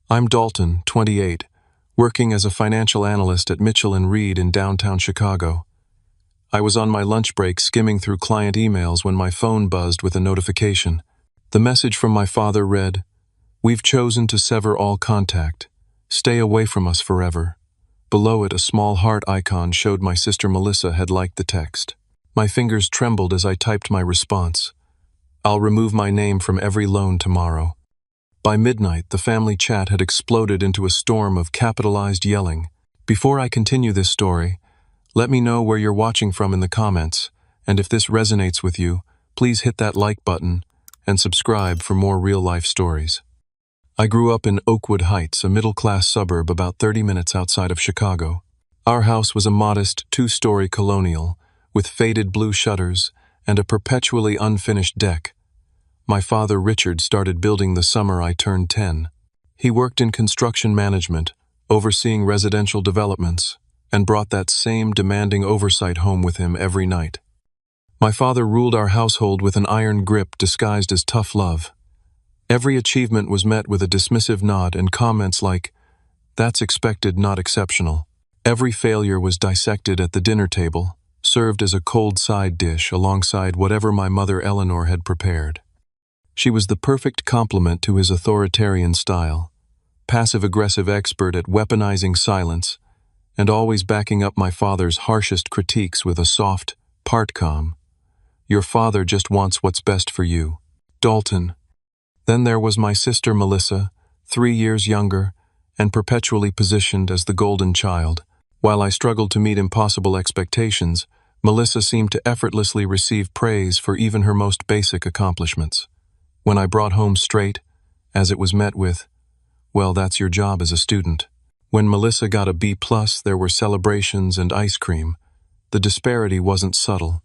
I'm Dalton, 28, working as a financial analyst at Mitchell & Reed in downtown Chicago. I was on my lunch break skimming through client emails when my phone buzzed with a notification. The message from my father read, "We've chosen to sever all contact. Stay away from us forever." Below it, a small heart icon showed my sister Melissa had liked the text. My fingers trembled as I typed my response. "I'll remove my name from every loan tomorrow." By midnight, the family chat had exploded into a storm of capitalized yelling. Before I continue this story, let me know where you're watching from in the comments, and if this resonates with you, please hit that like button and subscribe for more real-life stories. I grew up in Oakwood Heights, a middle-class suburb about 30 minutes outside of Chicago. Our house was a modest two-story colonial, with faded blue shutters and a perpetually unfinished deck. My father, Richard, started building the summer I turned 10. He worked in construction management, overseeing residential developments, and brought that same demanding oversight home with him every night. My father ruled our household with an iron grip disguised as tough love. Every achievement was met with a dismissive nod and comments like, "That's expected, not exceptional." Every failure was dissected at the dinner table, served as a cold side dish alongside whatever my mother Eleanor had prepared. She was the perfect complement to his authoritarian style, passive-aggressive expert at weaponizing silence, and always backing up my father's harshest critiques with a soft, part calm, "Your father just wants what's best for you, Dalton." Then there was my sister Melissa, 3 years younger, and perpetually positioned as the golden child. While I struggled to meet impossible expectations, Melissa seemed to effortlessly receive praise for even her most basic accomplishments. When I brought home straight, as it was met with, "Well, that's your job as a student." When Melissa got a B+, there were celebrations and ice cream. The disparity wasn't subtle.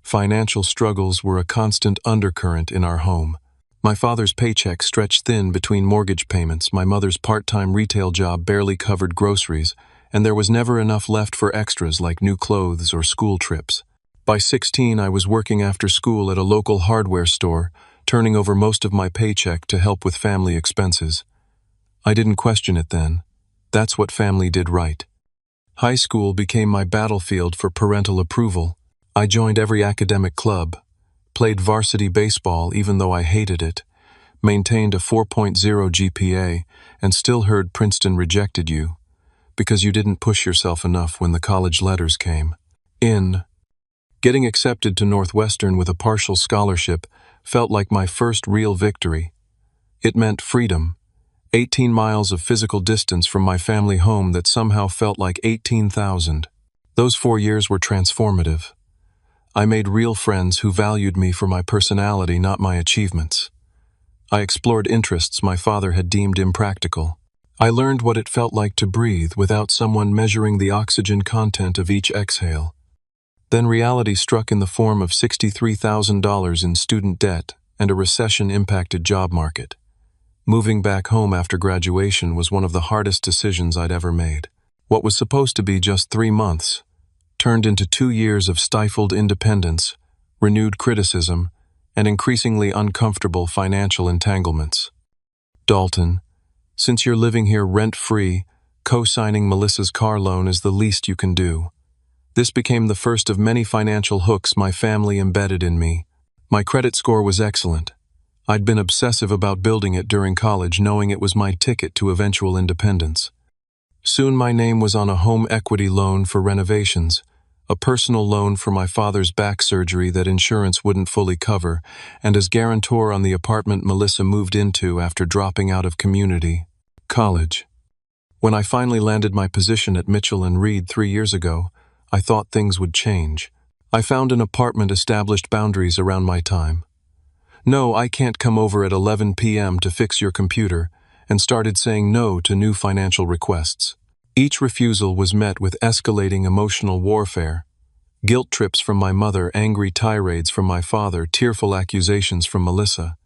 Financial struggles were a constant undercurrent in our home. My father's paycheck stretched thin between mortgage payments, my mother's part-time retail job barely covered groceries, and there was never enough left for extras like new clothes or school trips. By 16, I was working after school at a local hardware store, turning over most of my paycheck to help with family expenses. I didn't question it then. That's what family did right. High school became my battlefield for parental approval. I joined every academic club, played varsity baseball even though I hated it, maintained a 4.0 GPA, and still heard Princeton rejected you because you didn't push yourself enough when the college letters came. Getting accepted to Northwestern with a partial scholarship felt like my first real victory. It meant freedom, 18 miles of physical distance from my family home that somehow felt like 18,000. Those 4 years were transformative. I made real friends who valued me for my personality, not my achievements. I explored interests my father had deemed impractical. I learned what it felt like to breathe without someone measuring the oxygen content of each exhale. Then reality struck in the form of $63,000 in student debt and a recession-impacted job market. Moving back home after graduation was one of the hardest decisions I'd ever made. What was supposed to be just 3 months turned into 2 years of stifled independence, renewed criticism, and increasingly uncomfortable financial entanglements. "Dalton, since you're living here rent-free, co-signing Melissa's car loan is the least you can do." This became the first of many financial hooks my family embedded in me. My credit score was excellent. I'd been obsessive about building it during college, knowing it was my ticket to eventual independence. Soon my name was on a home equity loan for renovations, a personal loan for my father's back surgery that insurance wouldn't fully cover, and as guarantor on the apartment Melissa moved into after dropping out of community college. When I finally landed my position at Mitchell & Reed 3 years ago, I thought things would change. I found an apartment, established boundaries around my time. "No, I can't come over at 11 p.m. to fix your computer," and started saying no to new financial requests. Each refusal was met with escalating emotional warfare. Guilt trips from my mother, angry tirades from my father, tearful accusations from Melissa.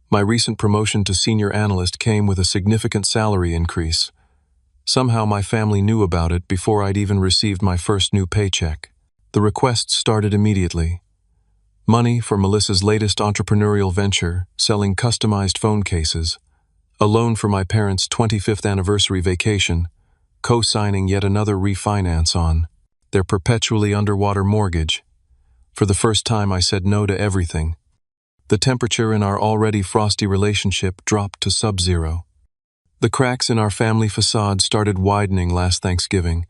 My recent promotion to senior analyst came with a significant salary increase. Somehow my family knew about it before I'd even received my first new paycheck. The requests started immediately. Money for Melissa's latest entrepreneurial venture, selling customized phone cases. A loan for my parents' 25th anniversary vacation, co-signing yet another refinance on their perpetually underwater mortgage. For the first time, I said no to everything. The temperature in our already frosty relationship dropped to sub-zero. The cracks in our family facade started widening last Thanksgiving.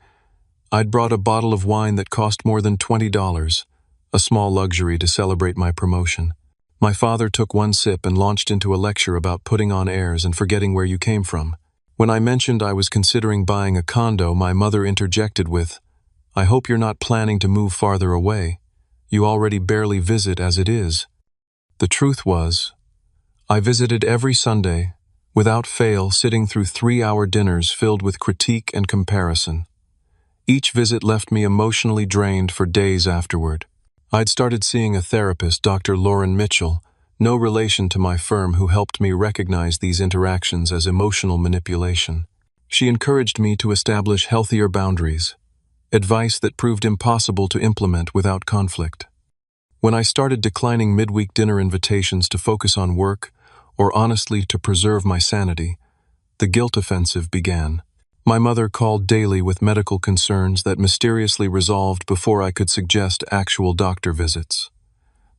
I'd brought a bottle of wine that cost more than $20, a small luxury to celebrate my promotion. My father took one sip and launched into a lecture about putting on airs and forgetting where you came from. When I mentioned I was considering buying a condo, my mother interjected with, "I hope you're not planning to move farther away. You already barely visit as it is." The truth was, I visited every Sunday, without fail, sitting through 3-hour dinners filled with critique and comparison. Each visit left me emotionally drained for days afterward. I'd started seeing a therapist, Dr. Lauren Mitchell, no relation to my firm, who helped me recognize these interactions as emotional manipulation. She encouraged me to establish healthier boundaries, advice that proved impossible to implement without conflict. When I started declining midweek dinner invitations to focus on work, or honestly to preserve my sanity, the guilt offensive began. My mother called daily with medical concerns that mysteriously resolved before I could suggest actual doctor visits.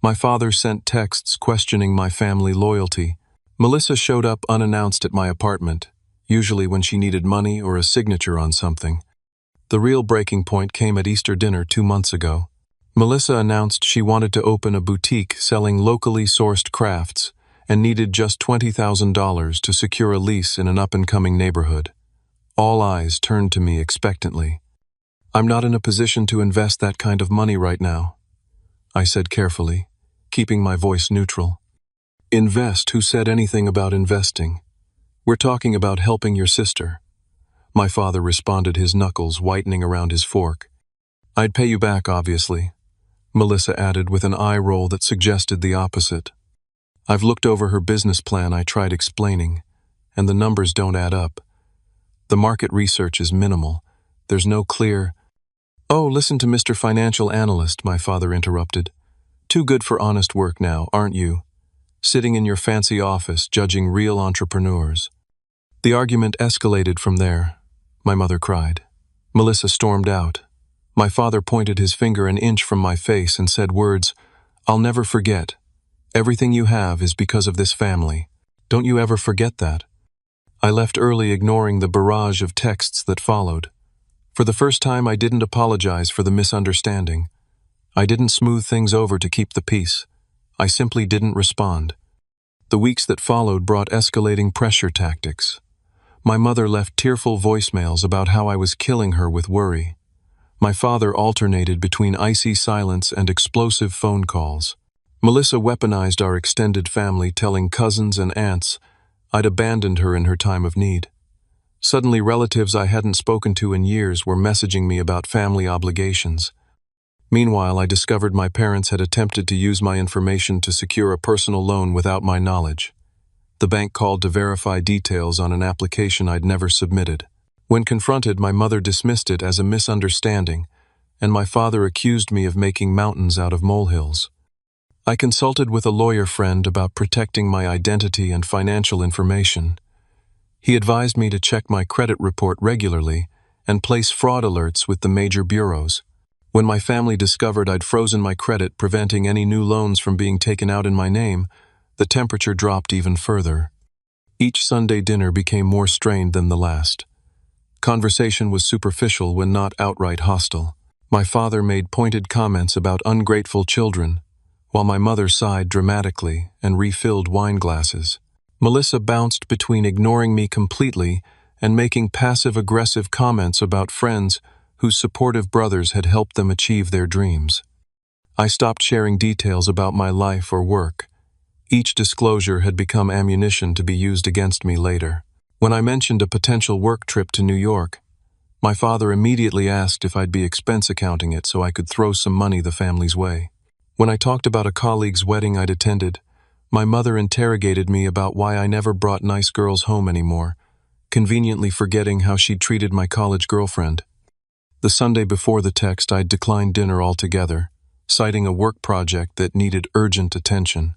My father sent texts questioning my family loyalty. Melissa showed up unannounced at my apartment, usually when she needed money or a signature on something. The real breaking point came at Easter dinner 2 months ago. Melissa announced she wanted to open a boutique selling locally sourced crafts and needed just $20,000 to secure a lease in an up-and-coming neighborhood. All eyes turned to me expectantly. "I'm not in a position to invest that kind of money right now," I said carefully, keeping my voice neutral. "Invest? Who said anything about investing? We're talking about helping your sister." My father responded, his knuckles whitening around his fork. "I'd pay you back, obviously," Melissa added with an eye roll that suggested the opposite. "I've looked over her business plan," I tried explaining, "and the numbers don't add up. The market research is minimal. There's no clear—" "Oh, listen to Mr. Financial Analyst," my father interrupted. "Too good for honest work now, aren't you? Sitting in your fancy office judging real entrepreneurs." The argument escalated from there. My mother cried. Melissa stormed out. My father pointed his finger an inch from my face and said words, "I'll never forget. Everything you have is because of this family. Don't you ever forget that." I left early, ignoring the barrage of texts that followed. For the first time, I didn't apologize for the misunderstanding. I didn't smooth things over to keep the peace. I simply didn't respond. The weeks that followed brought escalating pressure tactics. My mother left tearful voicemails about how I was killing her with worry. My father alternated between icy silence and explosive phone calls. Melissa weaponized our extended family, telling cousins and aunts I'd abandoned her in her time of need. Suddenly, relatives I hadn't spoken to in years were messaging me about family obligations. Meanwhile, I discovered my parents had attempted to use my information to secure a personal loan without my knowledge. The bank called to verify details on an application I'd never submitted. When confronted, my mother dismissed it as a misunderstanding, and my father accused me of making mountains out of molehills. I consulted with a lawyer friend about protecting my identity and financial information. He advised me to check my credit report regularly and place fraud alerts with the major bureaus. When my family discovered I'd frozen my credit, preventing any new loans from being taken out in my name, the temperature dropped even further. Each Sunday dinner became more strained than the last. Conversation was superficial when not outright hostile. My father made pointed comments about ungrateful children, while my mother sighed dramatically and refilled wine glasses. Melissa bounced between ignoring me completely and making passive-aggressive comments about friends whose supportive brothers had helped them achieve their dreams. I stopped sharing details about my life or work. Each disclosure had become ammunition to be used against me later. When I mentioned a potential work trip to New York, my father immediately asked if I'd be expense accounting it so I could throw some money the family's way. When I talked about a colleague's wedding I'd attended, my mother interrogated me about why I never brought nice girls home anymore, conveniently forgetting how she'd treated my college girlfriend. The Sunday before the text, I'd declined dinner altogether, citing a work project that needed urgent attention.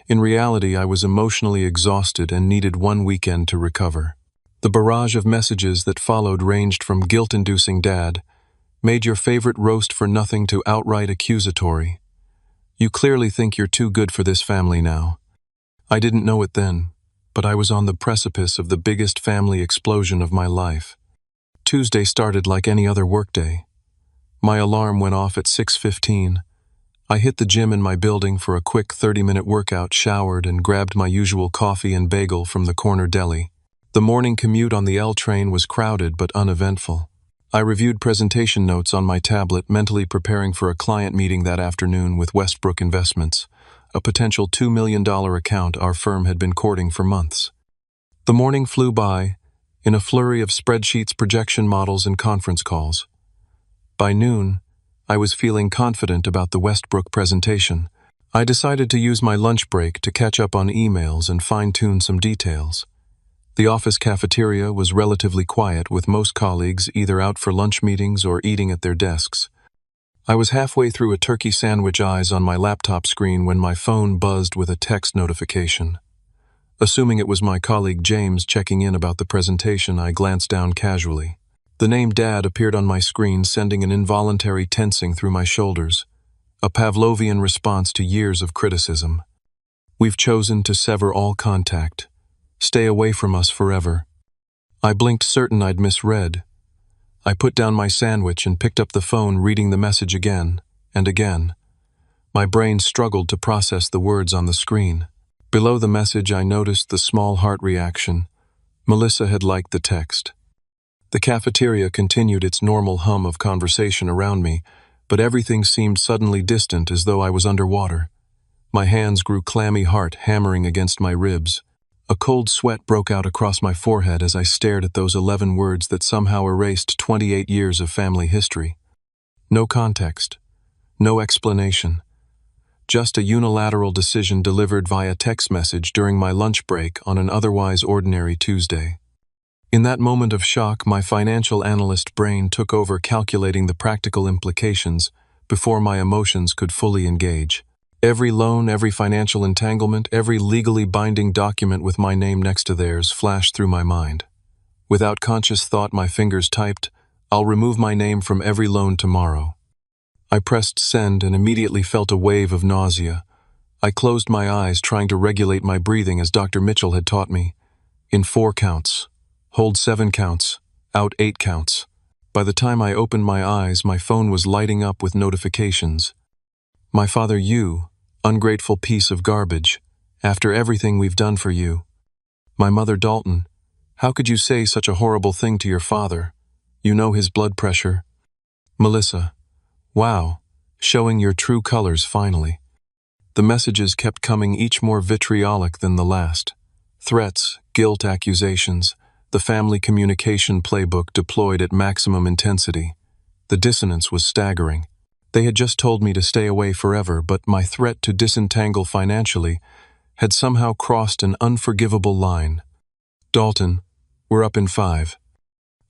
In reality, I was emotionally exhausted and needed one weekend to recover. The barrage of messages that followed ranged from guilt-inducing dad, made your favorite roast for nothing, to outright accusatory. You clearly think you're too good for this family now. I didn't know it then, but I was on the precipice of the biggest family explosion of my life. Tuesday started like any other workday. My alarm went off at 6:15. I hit the gym in my building for a quick 30-minute workout, showered, and grabbed my usual coffee and bagel from the corner deli. The morning commute on the L train was crowded but uneventful. I reviewed presentation notes on my tablet, mentally preparing for a client meeting that afternoon with Westbrook Investments, a potential $2 million account our firm had been courting for months. The morning flew by, in a flurry of spreadsheets, projection models, and conference calls. By noon, I was feeling confident about the Westbrook presentation. I decided to use my lunch break to catch up on emails and fine-tune some details. The office cafeteria was relatively quiet, with most colleagues either out for lunch meetings or eating at their desks. I was halfway through a turkey sandwich, eyes on my laptop screen, when my phone buzzed with a text notification. Assuming it was my colleague James checking in about the presentation, I glanced down casually. The name Dad appeared on my screen, sending an involuntary tensing through my shoulders, a Pavlovian response to years of criticism. We've chosen to sever all contact. Stay away from us forever. I blinked, certain I'd misread. I put down my sandwich and picked up the phone, reading the message again and again. My brain struggled to process the words on the screen. Below the message, I noticed the small heart reaction. Melissa had liked the text. The cafeteria continued its normal hum of conversation around me, but everything seemed suddenly distant, as though I was underwater. My hands grew clammy, heart hammering against my ribs. A cold sweat broke out across my forehead as I stared at those 11 words that somehow erased 28 years of family history. No context, no explanation. Just a unilateral decision delivered via text message during my lunch break on an otherwise ordinary Tuesday. In that moment of shock, my financial analyst brain took over, calculating the practical implications before my emotions could fully engage. Every loan, every financial entanglement, every legally binding document with my name next to theirs flashed through my mind. Without conscious thought, my fingers typed, "I'll remove my name from every loan tomorrow." I pressed send and immediately felt a wave of nausea. I closed my eyes, trying to regulate my breathing as Dr. Mitchell had taught me. In 4 counts. Hold 7 counts. Out 8 counts. By the time I opened my eyes, my phone was lighting up with notifications. My father, you, ungrateful piece of garbage, after everything we've done for you. My mother, Dalton, how could you say such a horrible thing to your father? You know his blood pressure. Melissa, wow, showing your true colors finally. The messages kept coming, each more vitriolic than the last. Threats, guilt, accusations, the family communication playbook deployed at maximum intensity. The dissonance was staggering. They had just told me to stay away forever, but my threat to disentangle financially had somehow crossed an unforgivable line. Dalton, we're up in 5.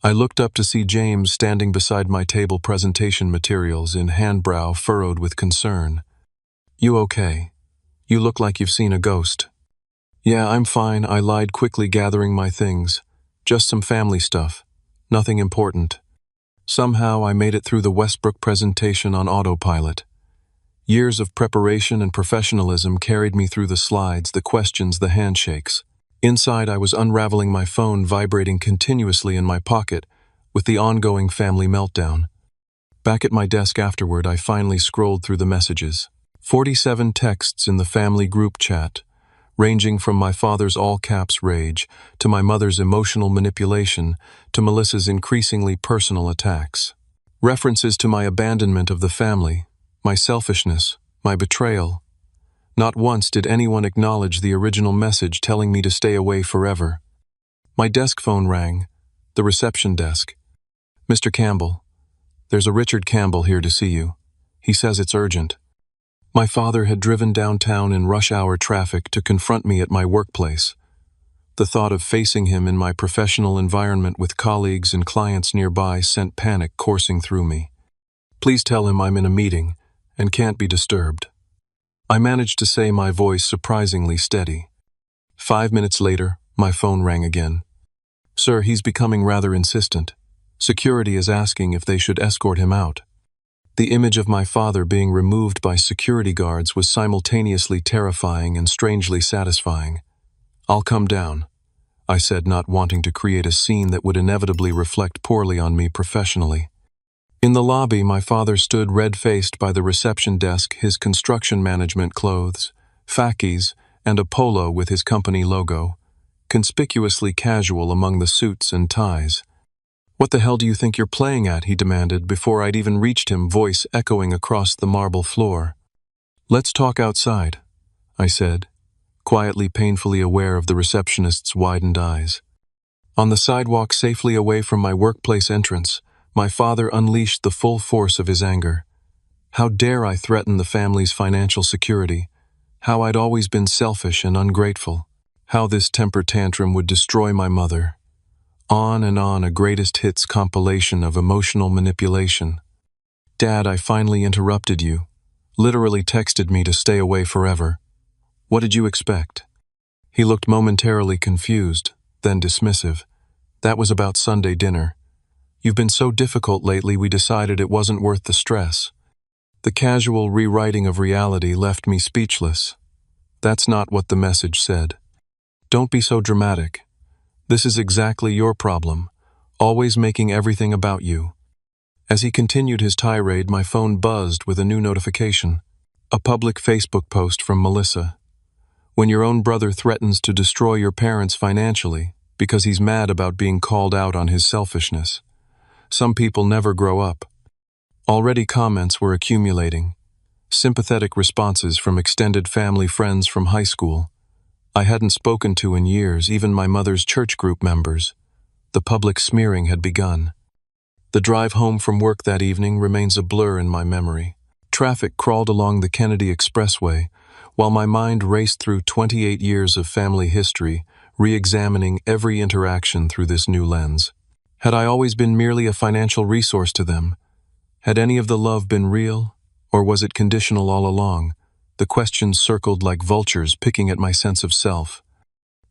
I looked up to see James standing beside my table, presentation materials in hand, brow furrowed with concern. You okay? You look like you've seen a ghost. Yeah, I'm fine, I lied, quickly gathering my things. Just some family stuff. Nothing important. Somehow I made it through the Westbrook presentation on autopilot. Years of preparation and professionalism carried me through the slides, the questions, the handshakes. Inside, I was unraveling my phone, vibrating continuously in my pocket with the ongoing family meltdown. Back at my desk afterward, I finally scrolled through the messages. 47 texts in the family group chat, ranging from my father's all-caps rage to my mother's emotional manipulation to Melissa's increasingly personal attacks. References to my abandonment of the family, my selfishness, my betrayal. Not once did anyone acknowledge the original message telling me to stay away forever. My desk phone rang, the reception desk. Mr. Campbell, there's a Richard Campbell here to see you. He says it's urgent. My father had driven downtown in rush-hour traffic to confront me at my workplace. The thought of facing him in my professional environment with colleagues and clients nearby sent panic coursing through me. Please tell him I'm in a meeting and can't be disturbed. I managed to say, my voice surprisingly steady. 5 minutes later, my phone rang again. "Sir, he's becoming rather insistent. Security is asking if they should escort him out." The image of my father being removed by security guards was simultaneously terrifying and strangely satisfying. "I'll come down," I said, not wanting to create a scene that would inevitably reflect poorly on me professionally. In the lobby, my father stood red-faced by the reception desk, his construction management clothes, khakis, and a polo with his company logo, conspicuously casual among the suits and ties. "What the hell do you think you're playing at?" he demanded before I'd even reached him, voice echoing across the marble floor. "Let's talk outside," I said, quietly painfully aware of the receptionist's widened eyes. On the sidewalk safely away from my workplace entrance, my father unleashed the full force of his anger. How dare I threaten the family's financial security? How I'd always been selfish and ungrateful. How this temper tantrum would destroy my mother. On and on, a greatest hits compilation of emotional manipulation. "Dad, I finally interrupted you. Literally texted me to stay away forever. What did you expect?" He looked momentarily confused, then dismissive. "That was about Sunday dinner. You've been so difficult lately, we decided it wasn't worth the stress." The casual rewriting of reality left me speechless. That's not what the message said. "Don't be so dramatic. This is exactly your problem, always making everything about you." As he continued his tirade, my phone buzzed with a new notification. A public Facebook post from Melissa. "When your own brother threatens to destroy your parents financially because he's mad about being called out on his selfishness. Some people never grow up." Already comments were accumulating. Sympathetic responses from extended family friends from high school I hadn't spoken to in years, even my mother's church group members. The public smearing had begun. The drive home from work that evening remains a blur in my memory. Traffic crawled along the Kennedy Expressway, while my mind raced through 28 years of family history, re-examining every interaction through this new lens. Had I always been merely a financial resource to them? Had any of the love been real, or was it conditional all along? The questions circled like vultures, picking at my sense of self.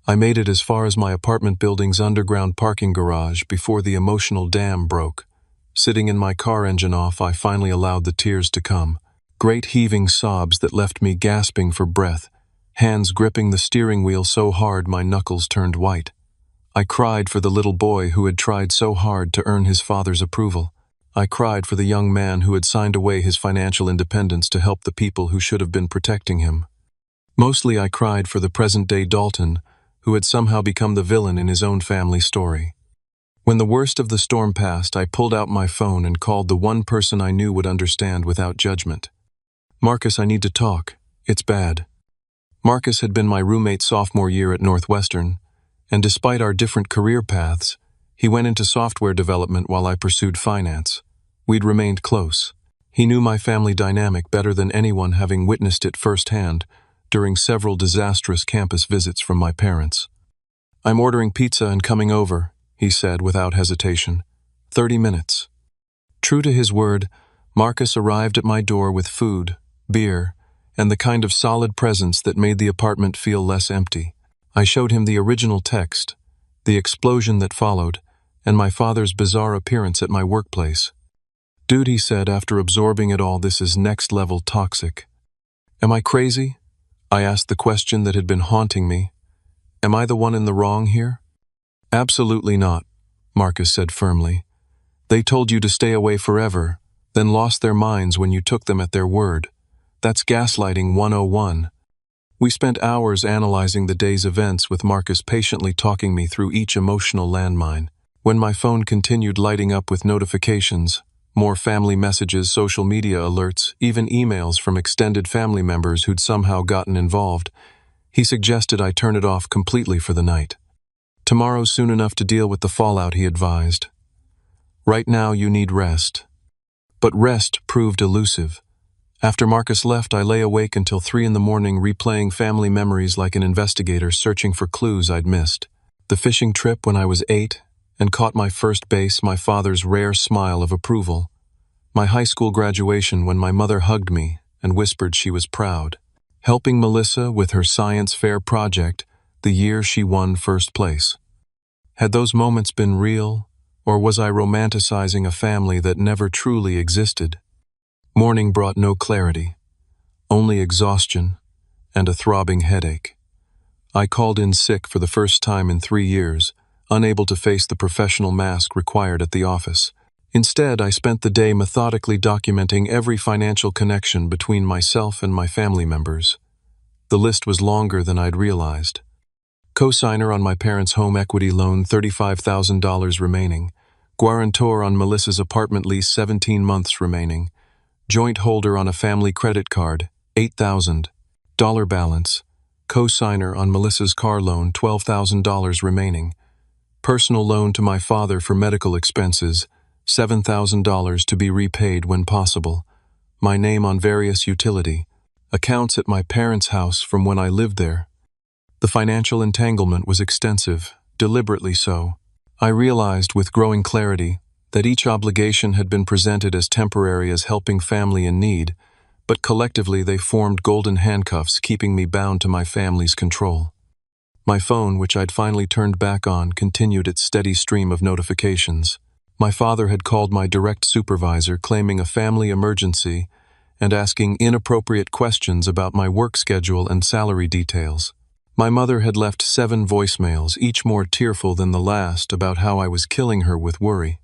I made it as far as my apartment building's underground parking garage before the emotional dam broke. Sitting in my car engine off, I finally allowed the tears to come. Great heaving sobs that left me gasping for breath, hands gripping the steering wheel so hard my knuckles turned white. I cried for the little boy who had tried so hard to earn his father's approval. I cried for the young man who had signed away his financial independence to help the people who should have been protecting him. Mostly I cried for the present-day Dalton, who had somehow become the villain in his own family story. When the worst of the storm passed, I pulled out my phone and called the one person I knew would understand without judgment. "Marcus, I need to talk. It's bad." Marcus had been my roommate sophomore year at Northwestern, and despite our different career paths, he went into software development while I pursued finance. We'd remained close. He knew my family dynamic better than anyone, having witnessed it firsthand during several disastrous campus visits from my parents. "I'm ordering pizza and coming over," he said without hesitation. 30 minutes. True to his word, Marcus arrived at my door with food, beer, and the kind of solid presence that made the apartment feel less empty. I showed him the original text, the explosion that followed, and my father's bizarre appearance at my workplace. "Dude," he said after absorbing it all, "this is next-level toxic." Am I crazy? I asked the question that had been haunting me. Am I the one in the wrong here? "Absolutely not," Marcus said firmly. "They told you to stay away forever, then lost their minds when you took them at their word. That's gaslighting 101. We spent hours analyzing the day's events, with Marcus patiently talking me through each emotional landmine. When my phone continued lighting up with notifications, more family messages, social media alerts, even emails from extended family members who'd somehow gotten involved, he suggested I turn it off completely for the night. "Tomorrow's soon enough to deal with the fallout," he advised. "Right now you need rest." But rest proved elusive. After Marcus left, I lay awake until 3 in the morning, replaying family memories like an investigator searching for clues I'd missed. The fishing trip when I was 8 and caught my first bass, my father's rare smile of approval. My high school graduation when my mother hugged me and whispered she was proud. helping Melissa with her science fair project the year she won first place. Had those moments been real, or was I romanticizing a family that never truly existed? Morning brought no clarity, only exhaustion and a throbbing headache. I called in sick for the first time in 3 years, unable to face the professional mask required at the office. Instead, I spent the day methodically documenting every financial connection between myself and my family members. The list was longer than I'd realized. Co-signer on my parents' home equity loan, $35,000 remaining. Guarantor on Melissa's apartment lease, 17 months remaining. Joint holder on a family credit card, $8,000 balance. Co-signer on Melissa's car loan, $12,000 remaining. Personal loan to my father for medical expenses, $7,000 to be repaid when possible. My name on various utility accounts at my parents' house from when I lived there. The financial entanglement was extensive, deliberately so. I realized with growing clarity that each obligation had been presented as temporary as helping family in need, but collectively they formed golden handcuffs keeping me bound to my family's control. My phone, which I'd finally turned back on, continued its steady stream of notifications. My father had called my direct supervisor claiming a family emergency and asking inappropriate questions about my work schedule and salary details. My mother had left 7 voicemails, each more tearful than the last, about how I was killing her with worry.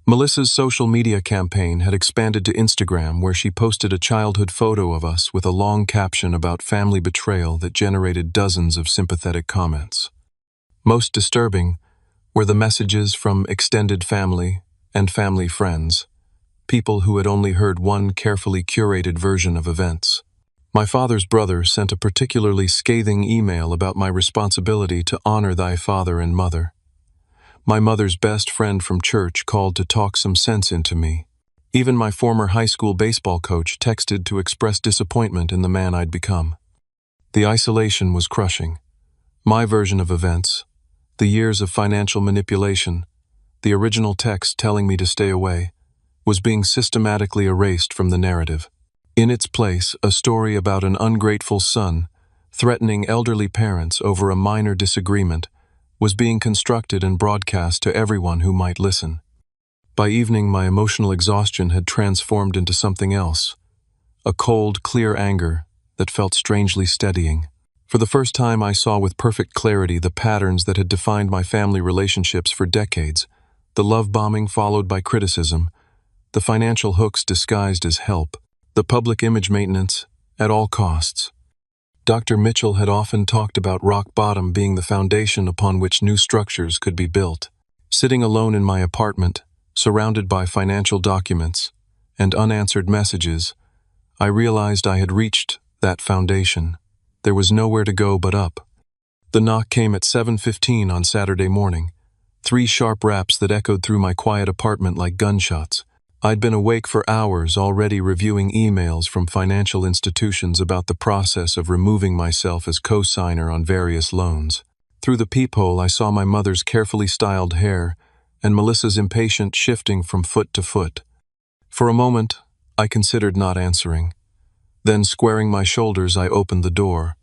Melissa's social media campaign had expanded to Instagram, where she posted a childhood photo of us with a long caption about family betrayal that generated dozens of sympathetic comments. Most disturbing were the messages from extended family and family friends, people who had only heard one carefully curated version of events. My father's brother sent a particularly scathing email about my responsibility to honor thy father and mother. My mother's best friend from church called to talk some sense into me. Even my former high school baseball coach texted to express disappointment in the man I'd become. The isolation was crushing. My version of events, the years of financial manipulation, the original text telling me to stay away, was being systematically erased from the narrative. In its place, a story about an ungrateful son threatening elderly parents over a minor disagreement was being constructed and broadcast to everyone who might listen. By evening, my emotional exhaustion had transformed into something else, a cold, clear anger that felt strangely steadying. For the first time, I saw with perfect clarity the patterns that had defined my family relationships for decades: the love bombing followed by criticism, the financial hooks disguised as help, the public image maintenance at all costs. Dr. Mitchell had often talked about rock bottom being the foundation upon which new structures could be built. Sitting alone in my apartment, surrounded by financial documents and unanswered messages, I realized I had reached that foundation. There was nowhere to go but up. The knock came at 7:15 on Saturday morning, 3 sharp raps that echoed through my quiet apartment like gunshots. I'd been awake for hours, already reviewing emails from financial institutions about the process of removing myself as co-signer on various loans. Through the peephole, I saw my mother's carefully styled hair and Melissa's impatient shifting from foot to foot. For a moment, I considered not answering. Then, squaring my shoulders, I opened the door.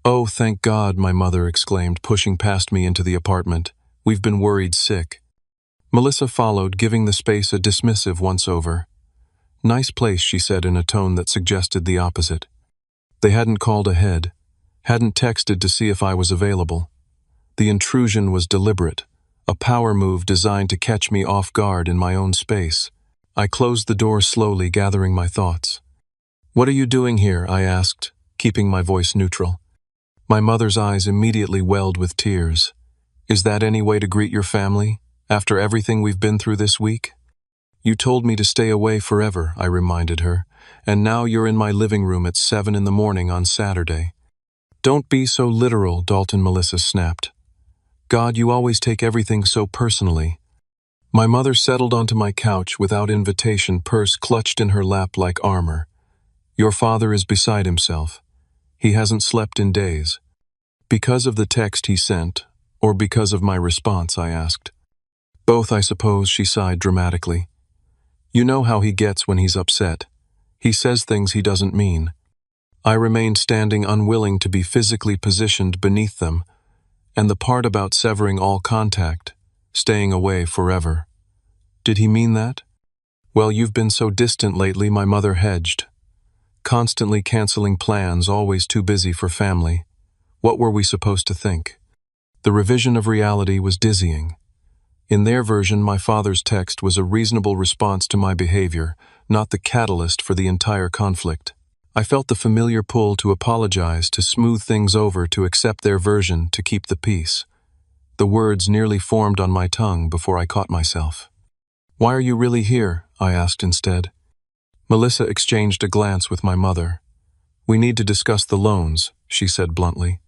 "Oh, thank God," my mother exclaimed, pushing past me into the apartment. "We've been worried sick." Melissa followed, giving the space a dismissive once-over. "Nice place," she said in a tone that suggested the opposite. They hadn't called ahead, hadn't texted to see if I was available. The intrusion was deliberate, a power move designed to catch me off guard in my own space. I closed the door slowly, gathering my thoughts. "What are you doing here?" I asked, keeping my voice neutral. My mother's eyes immediately welled with tears. "Is that any way to greet your family, after everything we've been through this week?" "You told me to stay away forever," I reminded her, "and now you're in my living room at 7 in the morning on Saturday." "Don't be so literal," Melissa snapped. "God, you always take everything so personally." My mother settled onto my couch without invitation, purse clutched in her lap like armor. "Your father is beside himself. He hasn't slept in days." "Because of the text he sent, or because of my response?" I asked. "Both, I suppose," she sighed dramatically. "You know how he gets when he's upset. He says things he doesn't mean." I remained standing, unwilling to be physically positioned beneath them, and the part about severing all contact, staying away forever. Did he mean that? Well, you've been so distant lately, my mother hedged. Constantly canceling plans, always too busy for family. What were we supposed to think? The revision of reality was dizzying. In their version, my father's text was a reasonable response to my behavior, not the catalyst for the entire conflict. I felt the familiar pull to apologize, to smooth things over, to accept their version, to keep the peace. The words nearly formed on my tongue before I caught myself. "Why are you really here?" I asked instead. Melissa exchanged a glance with my mother. "We need to discuss the loans," she said bluntly.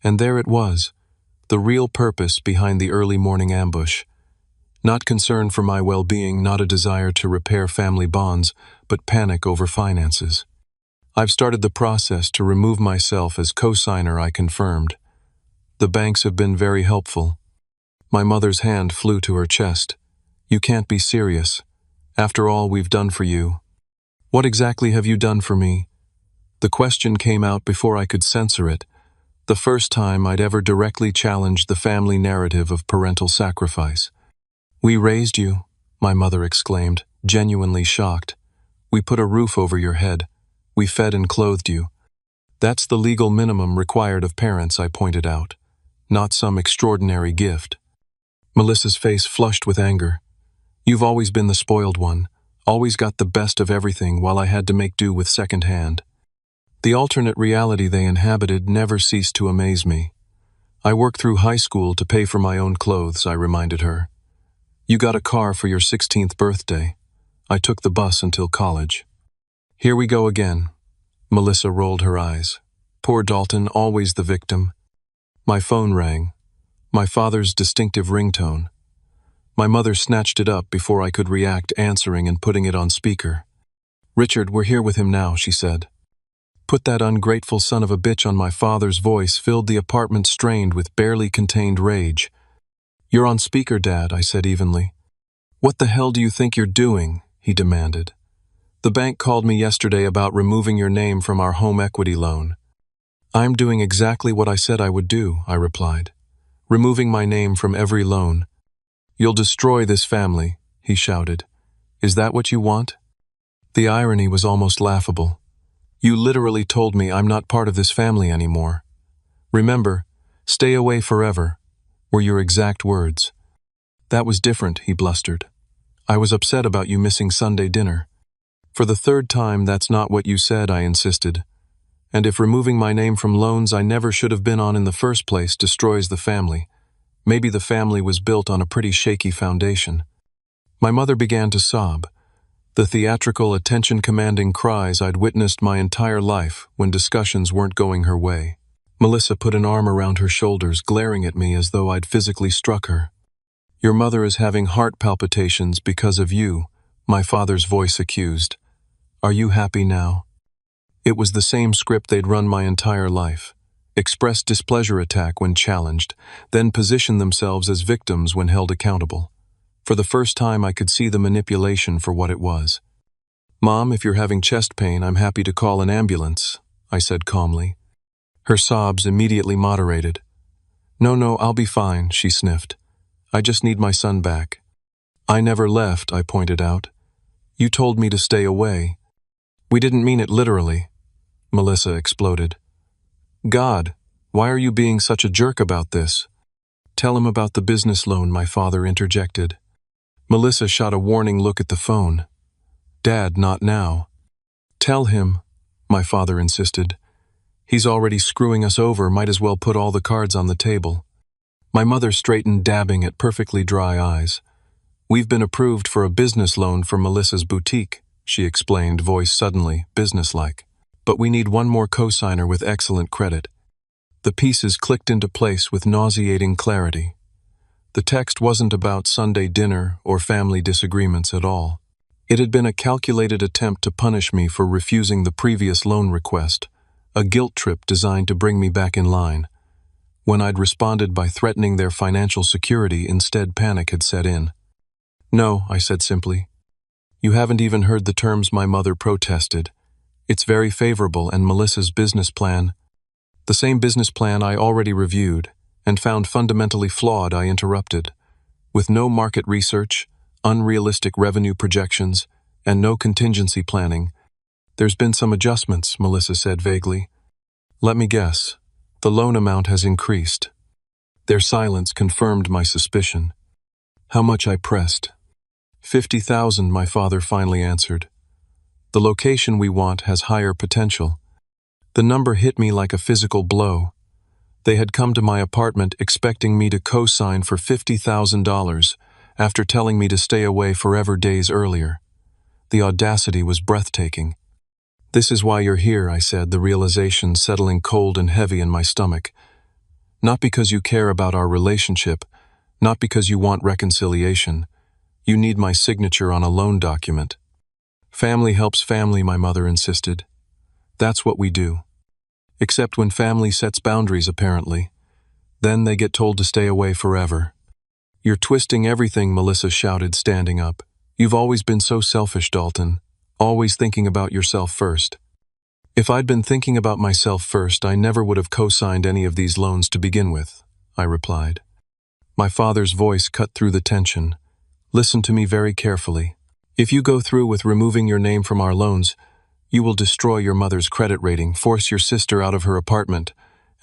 And there it was, the real purpose behind the early morning ambush. Not concern for my well-being, not a desire to repair family bonds, but panic over finances. "I've started the process to remove myself as co-signer," I confirmed. "The banks have been very helpful." My mother's hand flew to her chest. "You can't be serious. After all we've done for you." "What exactly have you done for me?" The question came out before I could censor it, the first time I'd ever directly challenged the family narrative of parental sacrifice. "We raised you," my mother exclaimed, genuinely shocked. "We put a roof over your head. We fed and clothed you." "That's the legal minimum required of parents," I pointed out, "not some extraordinary gift." Melissa's face flushed with anger. "You've always been the spoiled one, always got the best of everything while I had to make do with second-hand." The alternate reality they inhabited never ceased to amaze me. "I worked through high school to pay for my own clothes," I reminded her. "You got a car for your 16th birthday. I took the bus until college." "Here we go again." Melissa rolled her eyes. Poor Dalton, always the victim. My phone rang. My father's distinctive ringtone. My mother snatched it up before I could react, answering and putting it on speaker. "Richard, we're here with him now," she said. Put that ungrateful son of a bitch on. My father's voice filled the apartment, strained with barely contained rage. "You're on speaker, Dad," I said evenly. "What the hell do you think you're doing?" he demanded. "The bank called me yesterday about removing your name from our home equity loan." "I'm doing exactly what I said I would do," I replied. "Removing my name from every loan." "You'll destroy this family," he shouted. "Is that what you want?" The irony was almost laughable. "You literally told me I'm not part of this family anymore. Remember, stay away forever," were your exact words. "That was different," he blustered. "I was upset about you missing Sunday dinner." "For the third time, that's not what you said," I insisted. "And if removing my name from loans I never should have been on in the first place destroys the family, maybe the family was built on a pretty shaky foundation." My mother began to sob. The theatrical, attention-commanding cries I'd witnessed my entire life when discussions weren't going her way. Melissa put an arm around her shoulders, glaring at me as though I'd physically struck her. "Your mother is having heart palpitations because of you," my father's voice accused. "Are you happy now?" It was the same script they'd run my entire life. Express displeasure, attack when challenged, then position themselves as victims when held accountable. For the first time I could see the manipulation for what it was. "Mom, if you're having chest pain, I'm happy to call an ambulance," I said calmly. Her sobs immediately moderated. No, I'll be fine," she sniffed. "I just need my son back." "I never left," I pointed out. "You told me to stay away." "We didn't mean it literally," Melissa exploded. "God, why are you being such a jerk about this?" "Tell him about the business loan," my father interjected. Melissa shot a warning look at the phone. "Dad, not now." "Tell him," my father insisted. "He's already screwing us over, might as well put all the cards on the table." My mother straightened, dabbing at perfectly dry eyes. "We've been approved for a business loan for Melissa's boutique," she explained, voice suddenly businesslike. "But we need one more co-signer with excellent credit." The pieces clicked into place with nauseating clarity. The text wasn't about Sunday dinner or family disagreements at all. It had been a calculated attempt to punish me for refusing the previous loan request, a guilt trip designed to bring me back in line. When I'd responded by threatening their financial security, instead panic had set in. "No," I said simply. "You haven't even heard the terms," my mother protested. It's very favorable, and Melissa's business plan, the same business plan I already reviewed and found fundamentally flawed, I interrupted. With no market research, unrealistic revenue projections, and no contingency planning, there's been some adjustments, Melissa said vaguely. Let me guess. The loan amount has increased. Their silence confirmed my suspicion. How much? I pressed. 50,000, my father finally answered. The location we want has higher potential. The number hit me like a physical blow. They had come to my apartment expecting me to co-sign for $50,000 after telling me to stay away forever days earlier. The audacity was breathtaking. This is why you're here, I said, the realization settling cold and heavy in my stomach. Not because you care about our relationship, not because you want reconciliation. You need my signature on a loan document. Family helps family, my mother insisted. That's what we do. Except when family sets boundaries, apparently. Then they get told to stay away forever. You're twisting everything, Melissa shouted, standing up. You've always been so selfish, Dalton. Always thinking about yourself first. If I'd been thinking about myself first, I never would have co-signed any of these loans to begin with, I replied. My father's voice cut through the tension. Listen to me very carefully. If you go through with removing your name from our loans, you will destroy your mother's credit rating, force your sister out of her apartment,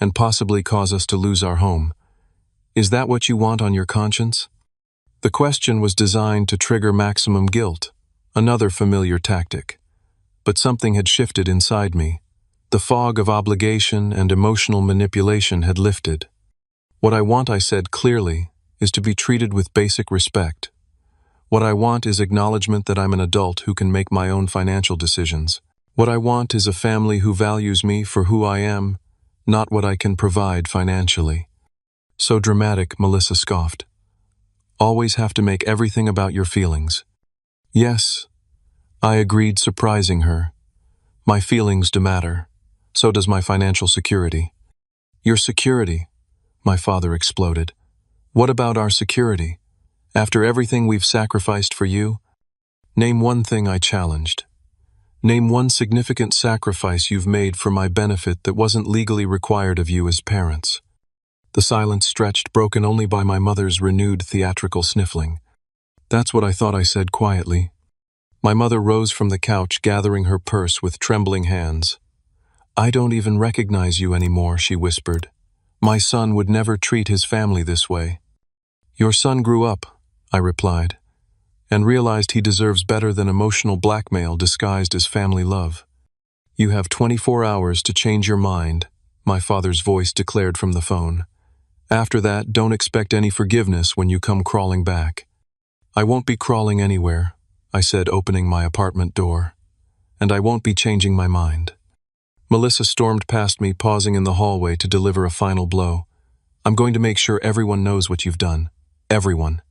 and possibly cause us to lose our home. Is that what you want on your conscience? The question was designed to trigger maximum guilt, another familiar tactic. But something had shifted inside me. The fog of obligation and emotional manipulation had lifted. What I want, I said clearly, is to be treated with basic respect. What I want is acknowledgement that I'm an adult who can make my own financial decisions. What I want is a family who values me for who I am, not what I can provide financially. So dramatic, Melissa scoffed. Always have to make everything about your feelings. Yes, I agreed, surprising her. My feelings do matter. So does my financial security. Your security, my father exploded. What about our security? After everything we've sacrificed for you? Name one thing, I challenged. Name one significant sacrifice you've made for my benefit that wasn't legally required of you as parents. The silence stretched, broken only by my mother's renewed theatrical sniffling. That's what I thought, I said quietly. My mother rose from the couch, gathering her purse with trembling hands. I don't even recognize you anymore, she whispered. My son would never treat his family this way. Your son grew up, I replied, and realized he deserves better than emotional blackmail disguised as family love. You have 24 hours to change your mind, my father's voice declared from the phone. After that, don't expect any forgiveness when you come crawling back. I won't be crawling anywhere, I said, opening my apartment door. And I won't be changing my mind. Melissa stormed past me, pausing in the hallway to deliver a final blow. I'm going to make sure everyone knows what you've done. Everyone.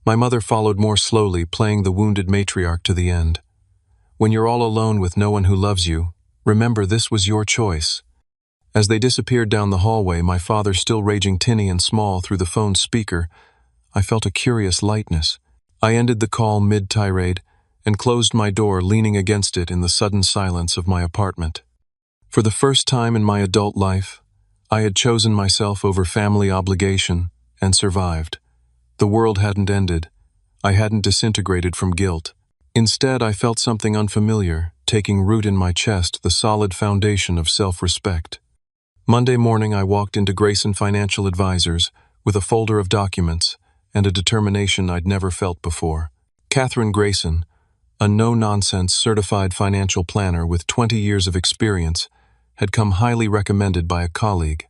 My mother followed more slowly, playing the wounded matriarch to the end. When you're all alone with no one who loves you, remember this was your choice. As they disappeared down the hallway, my father still raging tinny and small through the phone's speaker, I felt a curious lightness. I ended the call mid-tirade and closed my door, leaning against it in the sudden silence of my apartment. For the first time in my adult life, I had chosen myself over family obligation and survived. The world hadn't ended. I hadn't disintegrated from guilt. Instead, I felt something unfamiliar, taking root in my chest, the solid foundation of self-respect. Monday morning, I walked into Grayson Financial Advisors with a folder of documents and a determination I'd never felt before. Catherine Grayson, a no-nonsense certified financial planner with 20 years of experience, had come highly recommended by a colleague.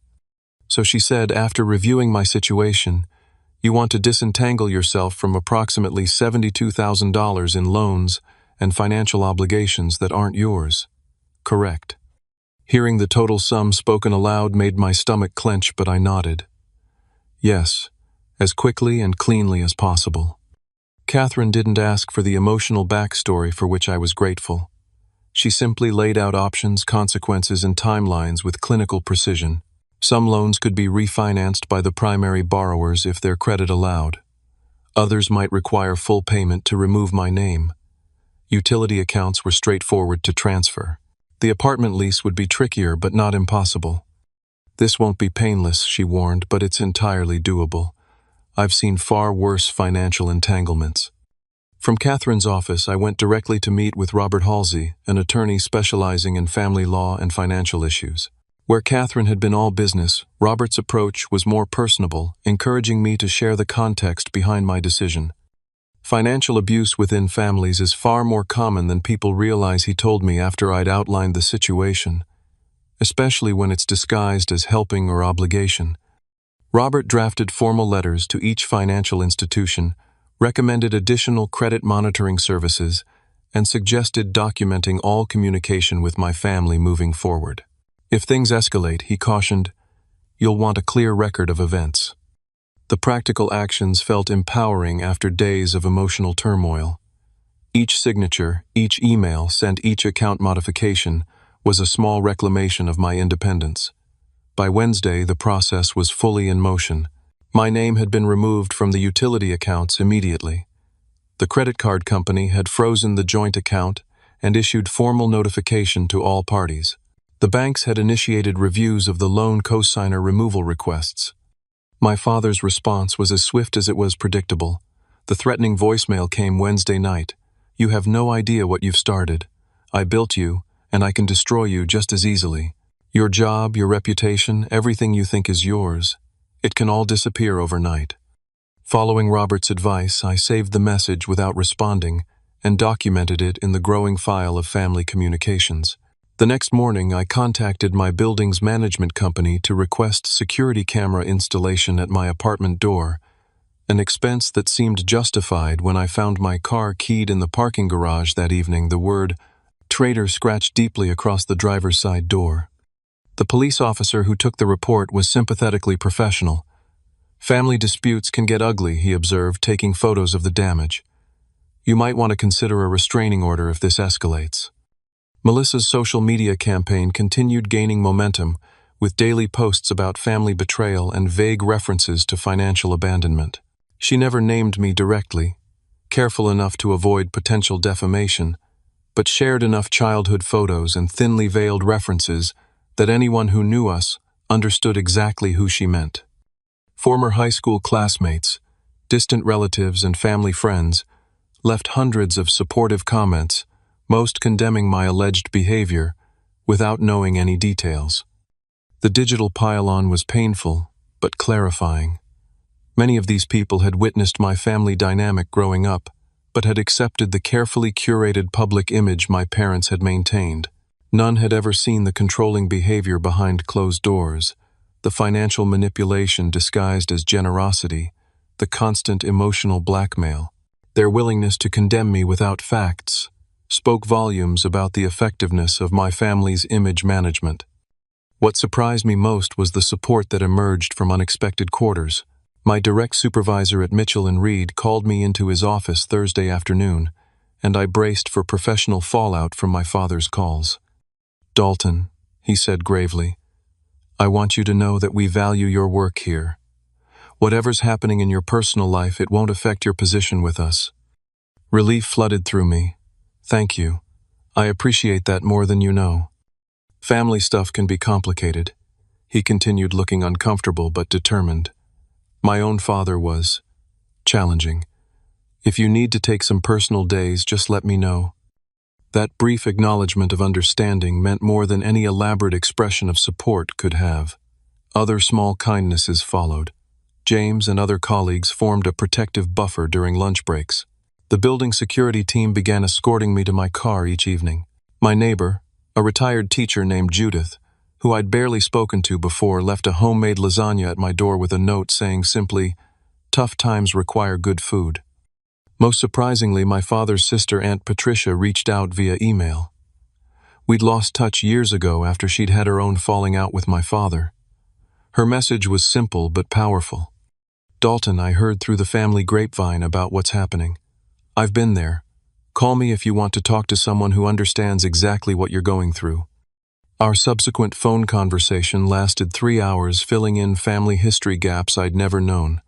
So she said, after reviewing my situation, you want to disentangle yourself from approximately $72,000 in loans and financial obligations that aren't yours. Correct. Hearing the total sum spoken aloud made my stomach clench, but I nodded. Yes, as quickly and cleanly as possible. Catherine didn't ask for the emotional backstory for which I was grateful. She simply laid out options, consequences, and timelines with clinical precision. Some loans could be refinanced by the primary borrowers if their credit allowed. Others might require full payment to remove my name. Utility accounts were straightforward to transfer. The apartment lease would be trickier but not impossible. This won't be painless, she warned, but it's entirely doable. I've seen far worse financial entanglements. From Catherine's office, I went directly to meet with Robert Halsey, an attorney specializing in family law and financial issues. Where Catherine had been all business, Robert's approach was more personable, encouraging me to share the context behind my decision. Financial abuse within families is far more common than people realize, he told me after I'd outlined the situation, especially when it's disguised as helping or obligation. Robert drafted formal letters to each financial institution, recommended additional credit monitoring services, and suggested documenting all communication with my family moving forward. If things escalate, he cautioned, you'll want a clear record of events. The practical actions felt empowering after days of emotional turmoil. Each signature, each email sent, each account modification was a small reclamation of my independence. By Wednesday, the process was fully in motion. My name had been removed from the utility accounts immediately. The credit card company had frozen the joint account and issued formal notification to all parties. The banks had initiated reviews of the loan cosigner removal requests. My father's response was as swift as it was predictable. The threatening voicemail came Wednesday night. You have no idea what you've started. I built you, and I can destroy you just as easily. Your job, your reputation, everything you think is yours. It can all disappear overnight. Following Robert's advice, I saved the message without responding and documented it in the growing file of family communications. The next morning, I contacted my building's management company to request security camera installation at my apartment door, an expense that seemed justified when I found my car keyed in the parking garage that evening. The word "traitor" scratched deeply across the driver's side door. The police officer who took the report was sympathetically professional. Family disputes can get ugly, he observed, taking photos of the damage. You might want to consider a restraining order if this escalates. Melissa's social media campaign continued gaining momentum, with daily posts about family betrayal and vague references to financial abandonment. She never named me directly, careful enough to avoid potential defamation, but shared enough childhood photos and thinly veiled references that anyone who knew us understood exactly who she meant. Former high school classmates, distant relatives, and family friends left hundreds of supportive comments, most condemning my alleged behavior, without knowing any details. The digital pile-on was painful, but clarifying. Many of these people had witnessed my family dynamic growing up, but had accepted the carefully curated public image my parents had maintained. None had ever seen the controlling behavior behind closed doors, the financial manipulation disguised as generosity, the constant emotional blackmail. Their willingness to condemn me without facts spoke volumes about the effectiveness of my family's image management. What surprised me most was the support that emerged from unexpected quarters. My direct supervisor at Mitchell & Reed called me into his office Thursday afternoon, and I braced for professional fallout from my father's calls. Dalton, he said gravely, I want you to know that we value your work here. Whatever's happening in your personal life, it won't affect your position with us. Relief flooded through me. Thank you. I appreciate that more than you know. Family stuff can be complicated. He continued, looking uncomfortable but determined. My own father was challenging. If you need to take some personal days, just let me know. That brief acknowledgement of understanding meant more than any elaborate expression of support could have. Other small kindnesses followed. James and other colleagues formed a protective buffer during lunch breaks. The building security team began escorting me to my car each evening. My neighbor, a retired teacher named Judith, who I'd barely spoken to before, left a homemade lasagna at my door with a note saying simply, "Tough times require good food." Most surprisingly, my father's sister, Aunt Patricia, reached out via email. We'd lost touch years ago after she'd had her own falling out with my father. Her message was simple but powerful. Dalton, I heard through the family grapevine about what's happening. I've been there. Call me if you want to talk to someone who understands exactly what you're going through. Our subsequent phone conversation lasted 3 hours, filling in family history gaps I'd never known.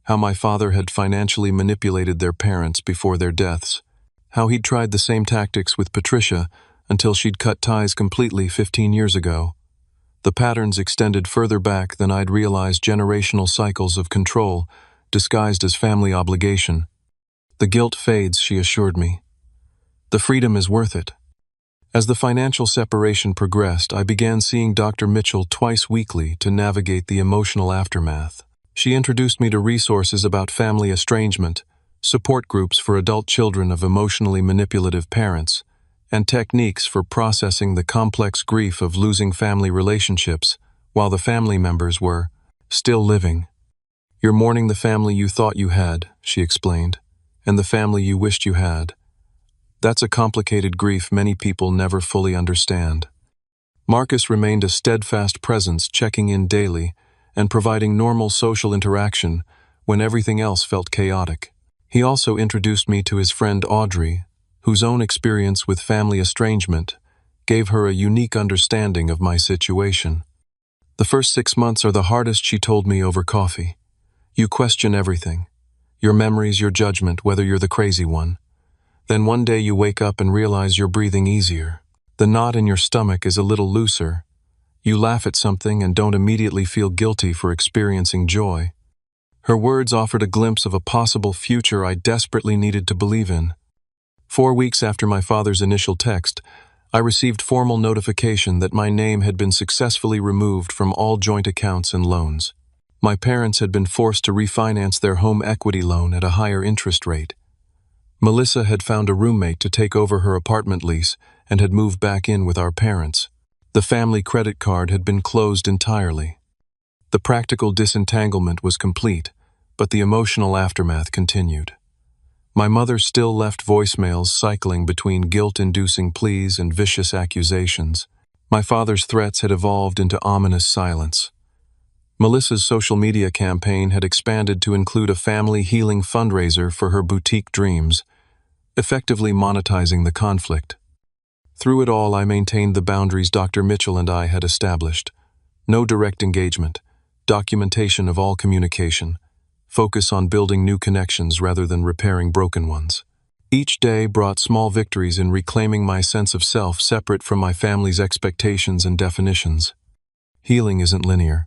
How my father had financially manipulated their parents before their deaths. How he'd tried the same tactics with Patricia until she'd cut ties completely 15 years ago. The patterns extended further back than I'd realized, generational cycles of control, disguised as family obligation. The guilt fades, she assured me. The freedom is worth it. As the financial separation progressed, I began seeing Dr. Mitchell twice weekly to navigate the emotional aftermath. She introduced me to resources about family estrangement, support groups for adult children of emotionally manipulative parents, and techniques for processing the complex grief of losing family relationships while the family members were still living. "You're mourning the family you thought you had," she explained, "and the family you wished you had. That's a complicated grief many people never fully understand." Marcus remained a steadfast presence, checking in daily and providing normal social interaction when everything else felt chaotic. He also introduced me to his friend Audrey, whose own experience with family estrangement gave her a unique understanding of my situation. "The first 6 months are the hardest," she told me over coffee. "You question everything. Your memories, your judgment, whether you're the crazy one. Then one day you wake up and realize you're breathing easier. The knot in your stomach is a little looser. You laugh at something and don't immediately feel guilty for experiencing joy." Her words offered a glimpse of a possible future I desperately needed to believe in. 4 weeks after my father's initial text, I received formal notification that my name had been successfully removed from all joint accounts and loans. My parents had been forced to refinance their home equity loan at a higher interest rate. Melissa had found a roommate to take over her apartment lease and had moved back in with our parents. The family credit card had been closed entirely. The practical disentanglement was complete, but the emotional aftermath continued. My mother still left voicemails cycling between guilt-inducing pleas and vicious accusations. My father's threats had evolved into ominous silence. Melissa's social media campaign had expanded to include a family healing fundraiser for her boutique dreams, effectively monetizing the conflict. Through it all, I maintained the boundaries Dr. Mitchell and I had established. No direct engagement, documentation of all communication, focus on building new connections rather than repairing broken ones. Each day brought small victories in reclaiming my sense of self separate from my family's expectations and definitions. Healing isn't linear.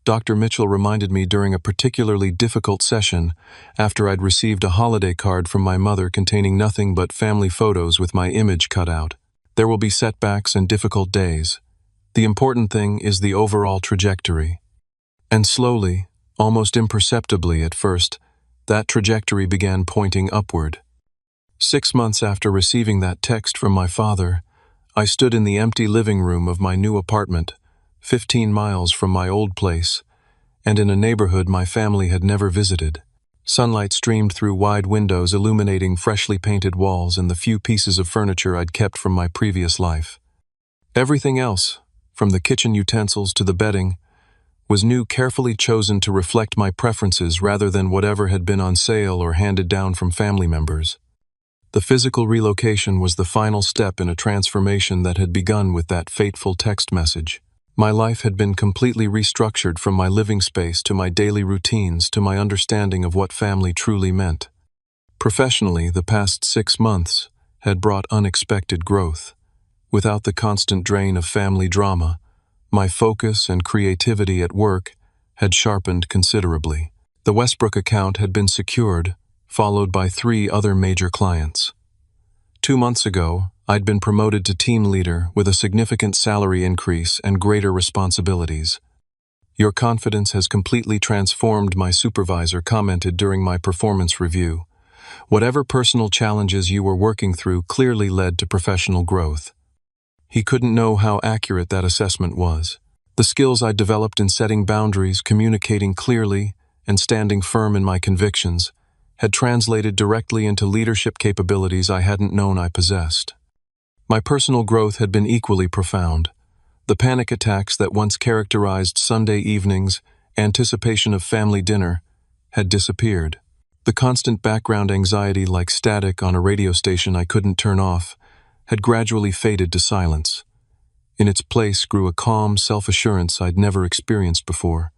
Dr. Mitchell reminded me during a particularly difficult session after I'd received a holiday card from my mother containing nothing but family photos with my image cut out. "There will be setbacks and difficult days. The important thing is the overall trajectory." And slowly, almost imperceptibly at first, that trajectory began pointing upward. 6 months after receiving that text from my father, I stood in the empty living room of my new apartment, 15 miles from my old place, and in a neighborhood my family had never visited. Sunlight streamed through wide windows, illuminating freshly painted walls and the few pieces of furniture I'd kept from my previous life. Everything else, from the kitchen utensils to the bedding, was new, carefully chosen to reflect my preferences rather than whatever had been on sale or handed down from family members. The physical relocation was the final step in a transformation that had begun with that fateful text message. My life had been completely restructured, from my living space to my daily routines to my understanding of what family truly meant. Professionally, the past 6 months had brought unexpected growth. Without the constant drain of family drama, my focus and creativity at work had sharpened considerably. The Westbrook account had been secured, followed by 3 other major clients. 2 months ago, I'd been promoted to team leader with a significant salary increase and greater responsibilities. "Your confidence has completely transformed," my supervisor commented during my performance review. "Whatever personal challenges you were working through clearly led to professional growth." He couldn't know how accurate that assessment was. The skills I developed in setting boundaries, communicating clearly, and standing firm in my convictions had translated directly into leadership capabilities I hadn't known I possessed. My personal growth had been equally profound. The panic attacks that once characterized Sunday evenings, anticipation of family dinner, had disappeared. The constant background anxiety, like static on a radio station I couldn't turn off, had gradually faded to silence. In its place grew a calm self-assurance I'd never experienced before.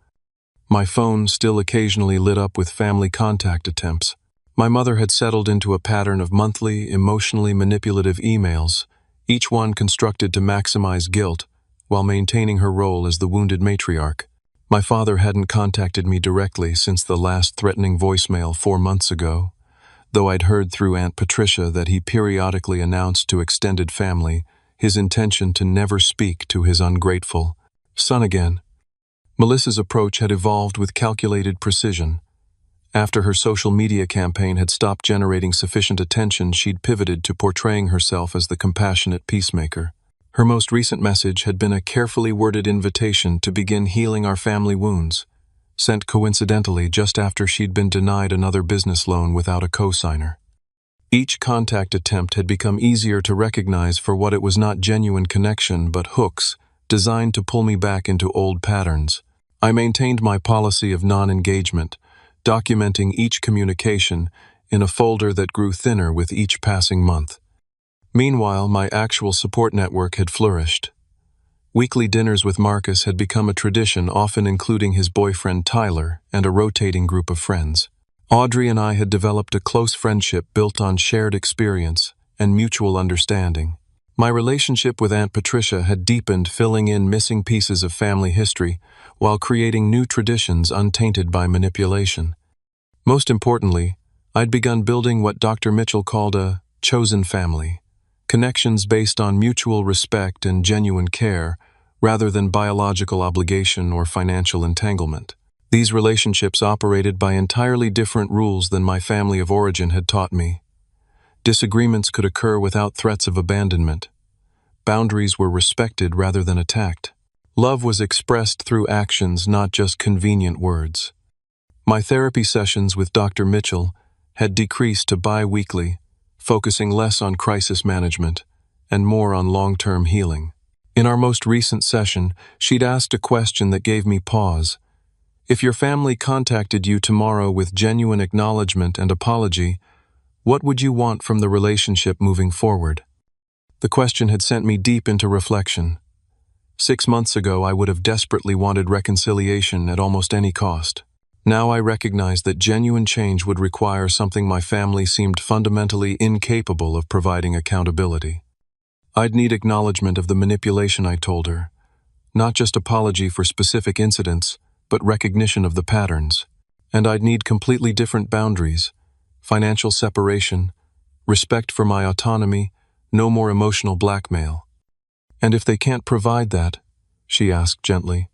My phone still occasionally lit up with family contact attempts. My mother had settled into a pattern of monthly, emotionally manipulative emails, each one constructed to maximize guilt while maintaining her role as the wounded matriarch. My father hadn't contacted me directly since the last threatening voicemail 4 months ago, though I'd heard through Aunt Patricia that he periodically announced to extended family his intention to never speak to his ungrateful son again. Melissa's approach had evolved with calculated precision. After her social media campaign had stopped generating sufficient attention, she'd pivoted to portraying herself as the compassionate peacemaker. Her most recent message had been a carefully worded invitation to begin healing our family wounds, sent coincidentally just after she'd been denied another business loan without a co-signer. Each contact attempt had become easier to recognize for what it was: not genuine connection, but hooks designed to pull me back into old patterns. I maintained my policy of non-engagement, documenting each communication in a folder that grew thinner with each passing month. Meanwhile, my actual support network had flourished. Weekly dinners with Marcus had become a tradition, often including his boyfriend Tyler and a rotating group of friends. Audrey and I had developed a close friendship built on shared experience and mutual understanding. My relationship with Aunt Patricia had deepened, filling in missing pieces of family history while creating new traditions untainted by manipulation. Most importantly, I'd begun building what Dr. Mitchell called a chosen family, connections based on mutual respect and genuine care rather than biological obligation or financial entanglement. These relationships operated by entirely different rules than my family of origin had taught me. Disagreements could occur without threats of abandonment. Boundaries were respected rather than attacked. Love was expressed through actions, not just convenient words. My therapy sessions with Dr. Mitchell had decreased to bi-weekly, focusing less on crisis management and more on long-term healing. In our most recent session, she'd asked a question that gave me pause. If your family contacted you tomorrow with genuine acknowledgement and apology, what would you want from the relationship moving forward? The question had sent me deep into reflection. 6 months ago, I would have desperately wanted reconciliation at almost any cost. Now I recognized that genuine change would require something my family seemed fundamentally incapable of providing: accountability. I'd need acknowledgement of the manipulation I told her, not just apology for specific incidents, but recognition of the patterns. And I'd need completely different boundaries: financial separation, respect for my autonomy, no more emotional blackmail. And if they can't provide that, she asked gently,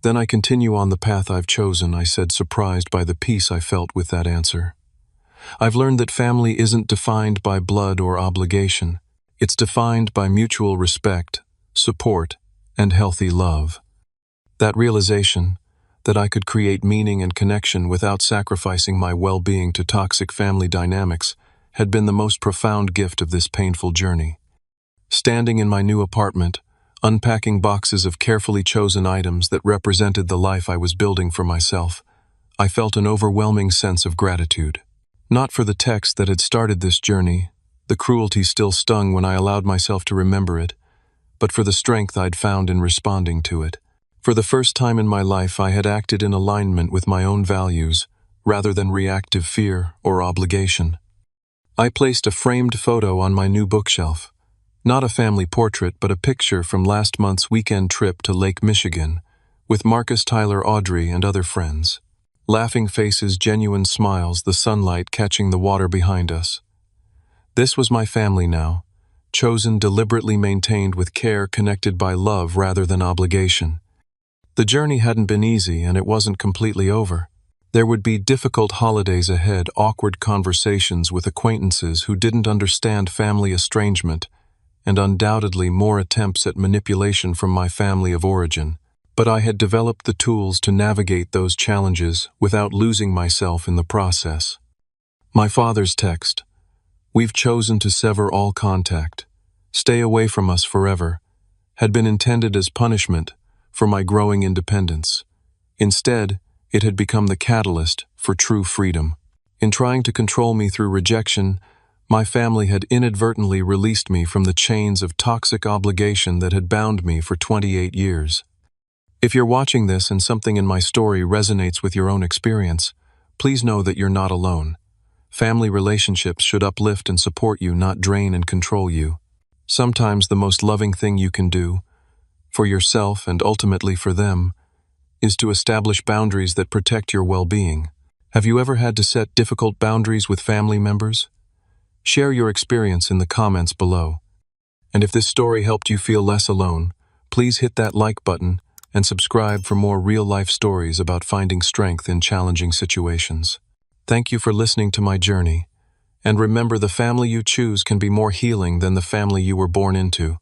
then I continue on the path I've chosen, I said, surprised by the peace I felt with that answer. I've learned that family isn't defined by blood or obligation. It's defined by mutual respect, support, and healthy love. That realization, that I could create meaning and connection without sacrificing my well-being to toxic family dynamics, had been the most profound gift of this painful journey. Standing in my new apartment, unpacking boxes of carefully chosen items that represented the life I was building for myself, I felt an overwhelming sense of gratitude. Not for the text that had started this journey, the cruelty still stung when I allowed myself to remember it, but for the strength I'd found in responding to it. For the first time in my life, I had acted in alignment with my own values, rather than reactive fear or obligation. I placed a framed photo on my new bookshelf. Not a family portrait, but a picture from last month's weekend trip to Lake Michigan, with Marcus, Tyler, Audrey, and other friends. Laughing faces, genuine smiles, the sunlight catching the water behind us. This was my family now, chosen, deliberately maintained with care, connected by love rather than obligation. The journey hadn't been easy, and it wasn't completely over. There would be difficult holidays ahead, awkward conversations with acquaintances who didn't understand family estrangement, and undoubtedly more attempts at manipulation from my family of origin. But I had developed the tools to navigate those challenges without losing myself in the process. My father's text, "We've chosen to sever all contact. Stay away from us forever," had been intended as punishment for my growing independence. Instead, it had become the catalyst for true freedom. In trying to control me through rejection, my family had inadvertently released me from the chains of toxic obligation that had bound me for 28 years. If you're watching this and something in my story resonates with your own experience, please know that you're not alone. Family relationships should uplift and support you, not drain and control you. Sometimes the most loving thing you can do, for yourself and ultimately for them, is to establish boundaries that protect your well-being. Have you ever had to set difficult boundaries with family members? Share your experience in the comments below. And if this story helped you feel less alone, please hit that like button and subscribe for more real-life stories about finding strength in challenging situations. Thank you for listening to my journey. And remember, the family you choose can be more healing than the family you were born into.